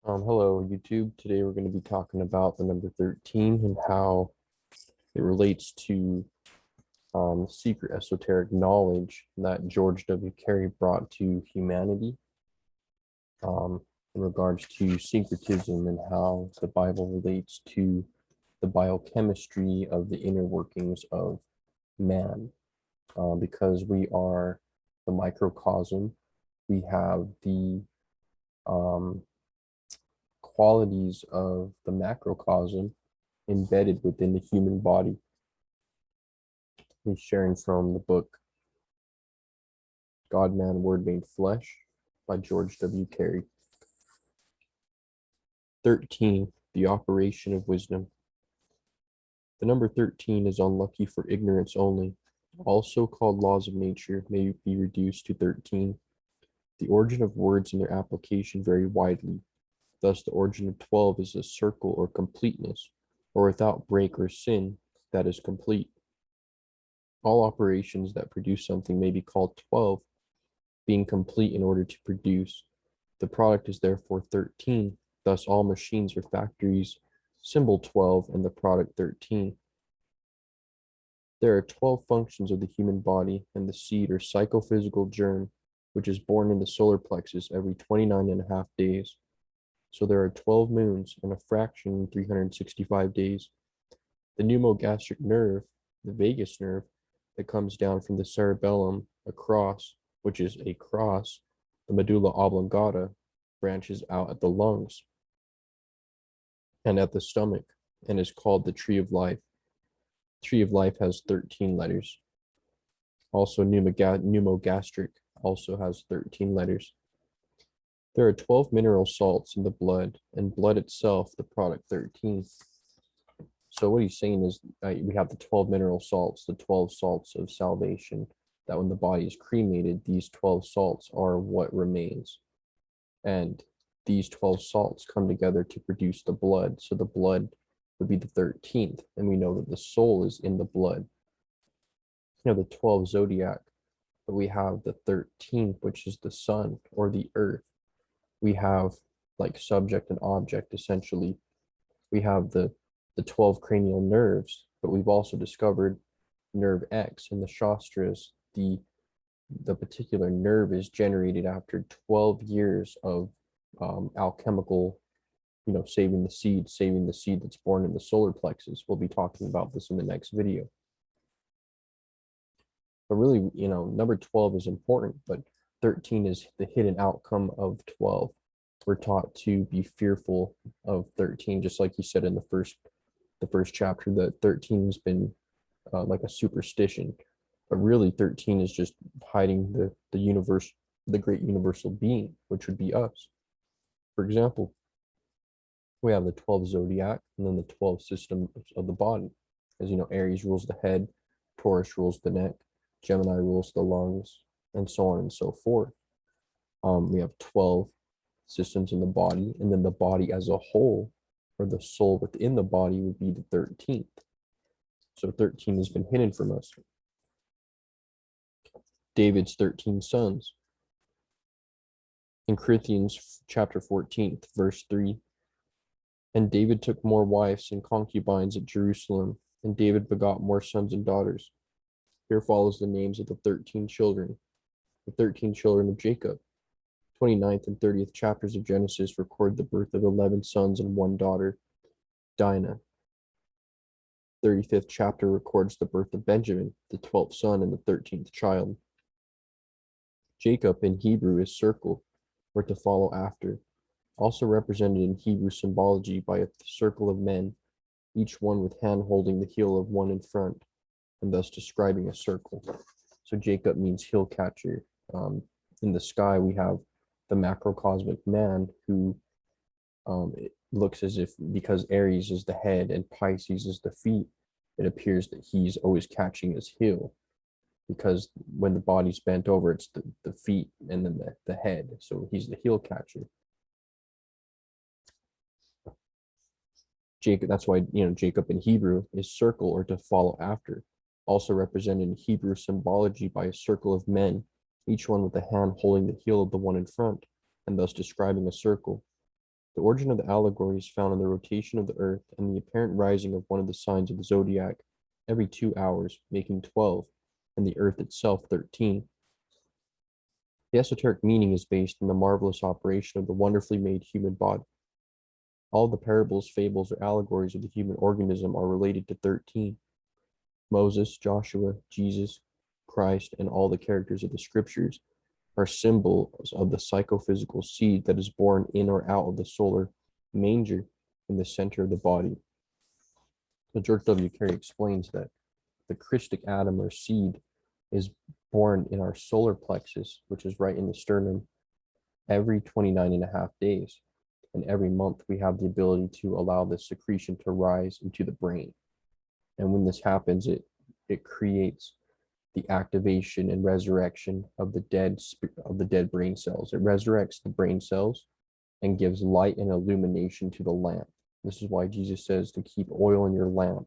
Hello, YouTube. Today we're going to be talking about the number 13 and how it relates to secret esoteric knowledge that George W. Carey brought to humanity um, in regards to syncretism and how the Bible relates to the biochemistry of the inner workings of man. Because we are the microcosm, we have the um, qualities of the macrocosm embedded within the human body. He's sharing from the book God, Man, Word Made Flesh by George W. Carey. 13. The operation of wisdom. The number 13 is unlucky for ignorance only. All so-called laws of nature may be reduced to 13. The origin of words and their application vary widely. Thus, the origin of 12 is a circle or completeness, or without break or sin, that is complete. All operations that produce something may be called 12, being complete in order to produce. The product is therefore 13. Thus, all machines or factories symbol 12 and the product 13. There are 12 functions of the human body, and the seed or psychophysical germ, which is born in the solar plexus every 29 and a half days. So there are 12 moons and a fraction in 365 days. The pneumogastric nerve, the vagus nerve, that comes down from the cerebellum across, which is a cross, the medulla oblongata, branches out at the lungs and at the stomach and is called the tree of life. Tree of life has 13 letters. Also, pneumogastric also has 13 letters. There are 12 mineral salts in the blood, and blood itself, the product 13. So what he's saying is we have the 12 mineral salts, the 12 salts of salvation, that when the body is cremated, these 12 salts are what remains. And these 12 salts come together to produce the blood. So the blood would be the 13th. And we know that the soul is in the blood. You know, the 12 zodiac, but we have the 13th, which is the sun or the earth. We have like subject and object, essentially. We have the 12 cranial nerves, but we've also discovered nerve X in the Shastras. The particular nerve is generated after 12 years of alchemical, saving the seed that's born in the solar plexus. We'll be talking about this in the next video. But really, number 12 is important, but 13 is the hidden outcome of 12. We're taught to be fearful of 13, just like he said in the first chapter, that 13 has been like a superstition, but really 13 is just hiding the universe, the great universal being, which would be us. For example, we have the 12 zodiac and then the 12 systems of the body. As you know, Aries rules the head, Taurus rules the neck, Gemini rules the lungs, and so on and so forth. We have 12 systems in the body, and then the body as a whole, or the soul within the body, would be the 13th. So 13 has been hidden from us. David's 13 sons. In Corinthians chapter 14, verse 3, and David took more wives and concubines at Jerusalem, and David begot more sons and daughters. Here follows the names of the 13 children of Jacob. 29th and 30th chapters of Genesis record the birth of 11 sons and one daughter, Dinah. 35th chapter records the birth of Benjamin, the 12th son and the 13th child. Jacob in Hebrew is circle, or to follow after, also represented in Hebrew symbology by a circle of men, each one with hand holding the heel of one in front, and thus describing a circle. So Jacob means heel catcher. In the sky, we have the macrocosmic man who it looks as if, because Aries is the head and Pisces is the feet, it appears that he's always catching his heel, because when the body's bent over, it's the feet and then the head. So he's the heel catcher. Jacob, that's why, Jacob in Hebrew is circle, or to follow after, also represented in Hebrew symbology by a circle of men, each one with a hand holding the heel of the one in front, and thus describing a circle. The origin of the allegory is found in the rotation of the earth and the apparent rising of one of the signs of the zodiac every 2 hours, making 12, and the earth itself 13. The esoteric meaning is based on the marvelous operation of the wonderfully made human body. All the parables, fables, or allegories of the human organism are related to 13. Moses, Joshua, Jesus, Christ, and all the characters of the scriptures are symbols of the psychophysical seed that is born in or out of the solar manger in the center of the body. So George W. Carey explains that the Christic atom or seed is born in our solar plexus, which is right in the sternum, every 29 and a half days. And every month we have the ability to allow this secretion to rise into the brain. And when this happens, it creates the activation and resurrection of the dead brain cells. It resurrects the brain cells and gives light and illumination to the lamp. This is why Jesus says to keep oil in your lamp,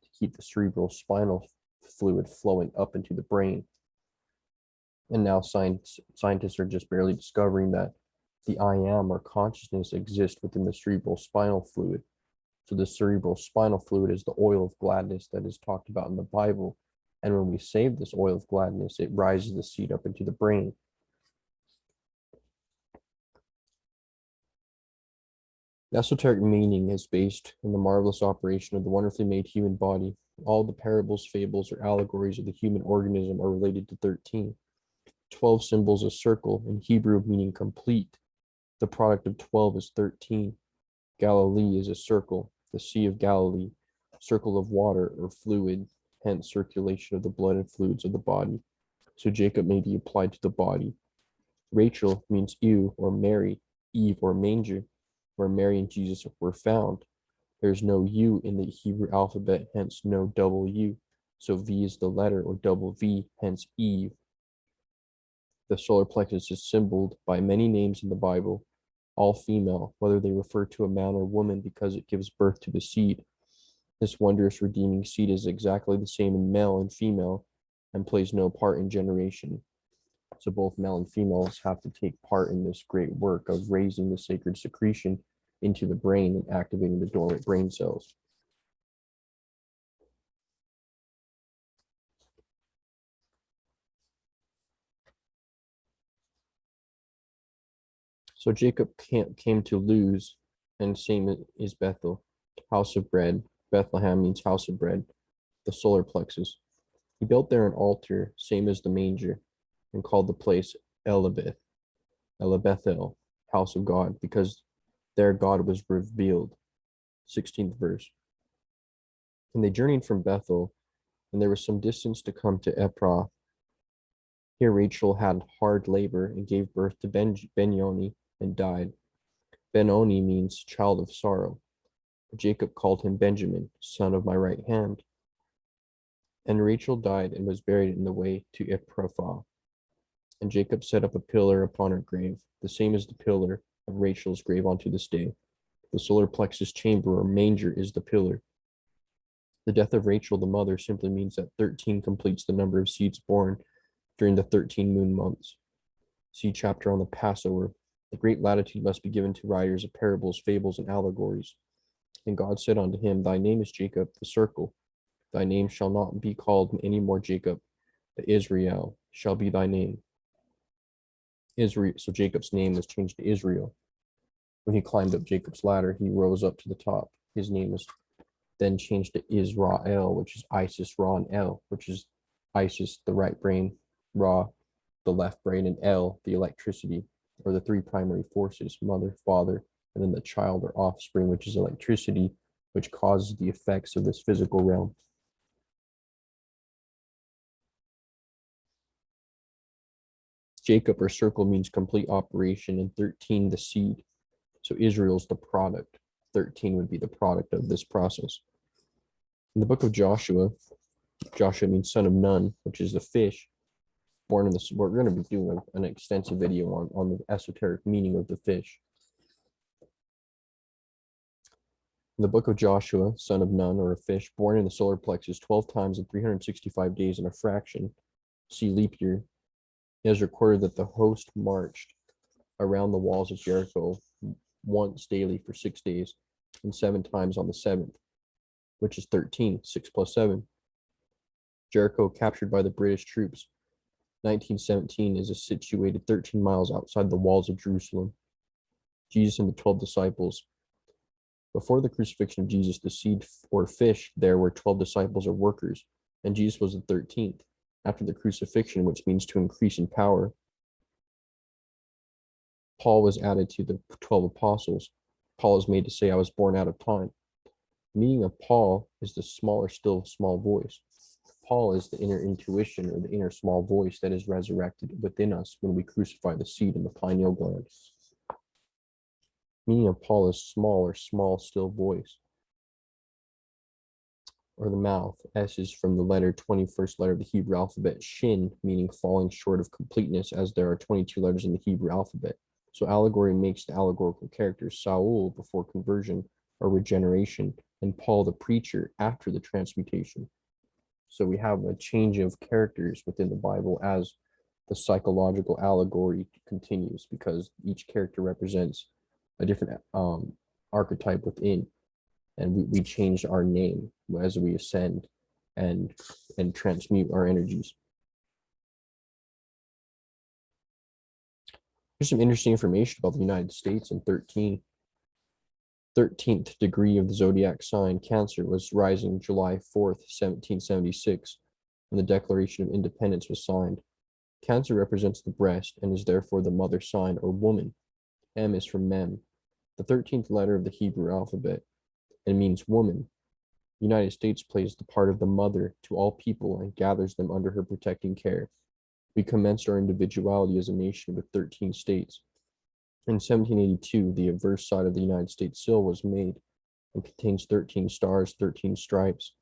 to keep the cerebral spinal fluid flowing up into the brain. And now scientists are just barely discovering that the I am or consciousness exists within the cerebral spinal fluid. So the cerebral spinal fluid is the oil of gladness that is talked about in the Bible. And when we save this oil of gladness, it rises the seed up into the brain. The esoteric meaning is based on the marvelous operation of the wonderfully made human body. All the parables, fables, or allegories of the human organism are related to 13. 12 symbols a circle, in Hebrew meaning complete. The product of 12 is 13. Galilee is a circle, the Sea of Galilee, circle of water or fluid, hence circulation of the blood and fluids of the body. So Jacob may be applied to the body. Rachel means ewe or Mary, Eve or manger, where Mary and Jesus were found. There's no U in the Hebrew alphabet, hence no double U. So V is the letter or double V, hence Eve. The solar plexus is symboled by many names in the Bible, all female, whether they refer to a man or woman because it gives birth to the seed. This wondrous redeeming seed is exactly the same in male and female and plays no part in generation. So both male and females have to take part in this great work of raising the sacred secretion into the brain and activating the dormant brain cells. So Jacob came to Luz, and same is Bethel, house of bread. Bethlehem means house of bread, the solar plexus. He built there an altar, same as the manger, and called the place Elabethel, house of God, because there God was revealed. 16th verse. And they journeyed from Bethel, and there was some distance to come to Ephrath. Here Rachel had hard labor and gave birth to Benoni and died. Benoni means child of sorrow. Jacob called him Benjamin, son of my right hand. And Rachel died and was buried in the way to Ephrathah. And Jacob set up a pillar upon her grave, the same as the pillar of Rachel's grave unto this day. The solar plexus chamber or manger is the pillar. The death of Rachel, the mother, simply means that 13 completes the number of seeds born during the 13 moon months. See chapter on the Passover. The great latitude must be given to writers of parables, fables, and allegories. And God said unto him, Thy name is Jacob, the circle. Thy name shall not be called any more Jacob, but Israel shall be thy name. Israel. So Jacob's name was changed to Israel. When he climbed up Jacob's ladder, he rose up to the top. His name was then changed to Israel, which is Isis, Ra, and El, which is Isis, the right brain, Ra, the left brain, and El, the electricity, or the three primary forces, mother, father, and then the child or offspring, which is electricity, which causes the effects of this physical realm. Jacob or circle means complete operation, and 13 the seed. So Israel's the product. 13 would be the product of this process. In the book of Joshua, Joshua means son of Nun, which is the fish born in the. We're going to be doing an extensive video on the esoteric meaning of the fish. In the book of Joshua, son of Nun, or a fish born in the solar plexus 12 times in 365 days in a fraction, see leap year, it is recorded that the host marched around the walls of Jericho once daily for 6 days, and 7 times on the 7th, which is 13, 6 plus 7. Jericho captured by the British troops. 1917 is situated 13 miles outside the walls of Jerusalem. Jesus and the 12 disciples. Before the crucifixion of Jesus, the seed or fish there were 12 disciples or workers, and Jesus was the 13th. After the crucifixion, which means to increase in power, Paul was added to the 12 apostles. Paul is made to say, I was born out of time. The meaning of Paul is the smaller, still small voice. Paul is the inner intuition or the inner small voice that is resurrected within us when we crucify the seed in the pineal gland. Meaning of Paul is small or small, still voice. Or the mouth. S is from the 21st letter of the Hebrew alphabet, shin, meaning falling short of completeness, as there are 22 letters in the Hebrew alphabet. So allegory makes the allegorical characters Saul before conversion or regeneration, and Paul the preacher after the transmutation. So we have a change of characters within the Bible as the psychological allegory continues, because each character represents a different archetype within, and we change our name as we ascend and transmute our energies. Here's some interesting information about the United States in 13th degree of the zodiac sign, Cancer, was rising July 4th, 1776, when the Declaration of Independence was signed. Cancer represents the breast and is therefore the mother sign or woman. M is from Mem, the 13th letter of the Hebrew alphabet, and means woman. The United States plays the part of the mother to all people and gathers them under her protecting care. We commenced our individuality as a nation with 13 states. In 1782, the obverse side of the United States seal was made and contains 13 stars, 13 stripes,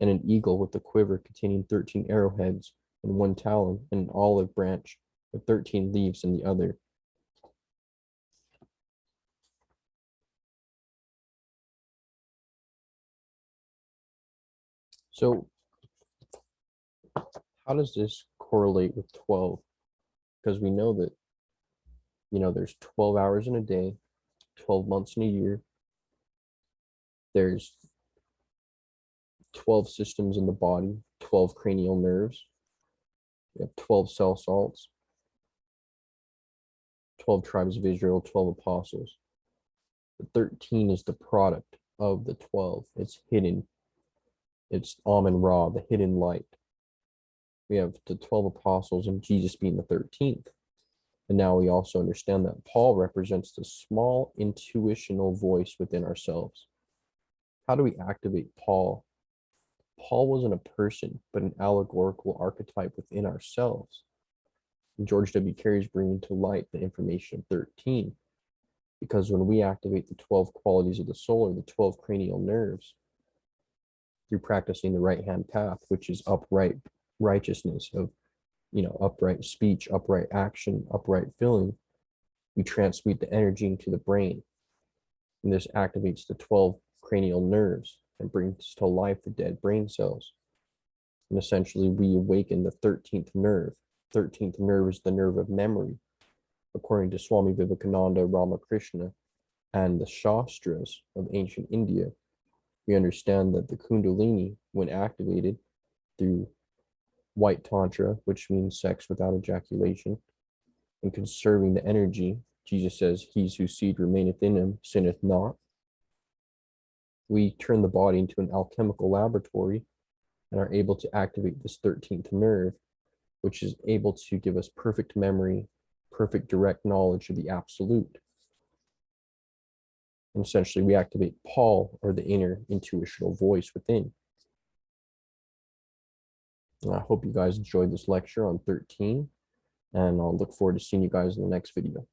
and an eagle with a quiver containing 13 arrowheads and 1 talon, and an olive branch with 13 leaves in the other. So how does this correlate with 12? Because we know that, there's 12 hours in a day, 12 months in a year. There's 12 systems in the body, 12 cranial nerves. We have 12 cell salts, 12 tribes of Israel, 12 apostles. The 13 is the product of the 12. It's hidden. It's Amen Ra, the hidden light. We have the 12 apostles and Jesus being the 13th. And now we also understand that Paul represents the small intuitional voice within ourselves. How do we activate Paul? Paul wasn't a person, but an allegorical archetype within ourselves. And George W. Carey is bringing to light the information of 13, because when we activate the 12 qualities of the soul, or the 12 cranial nerves, through practicing the right-hand path, which is upright righteousness of, upright speech, upright action, upright feeling, we transmute the energy into the brain. And this activates the 12 cranial nerves and brings to life the dead brain cells. And essentially, we awaken the 13th nerve. 13th nerve is the nerve of memory, according to Swami Vivekananda Ramakrishna and the Shastras of ancient India. We understand that the Kundalini, when activated through white tantra, which means sex without ejaculation, and conserving the energy, Jesus says, "He whose seed remaineth in him sinneth not." We turn the body into an alchemical laboratory and are able to activate this 13th nerve, which is able to give us perfect memory, perfect direct knowledge of the absolute. And essentially, we activate Paul, or the inner intuitional voice within. And I hope you guys enjoyed this lecture on 13, and I'll look forward to seeing you guys in the next video.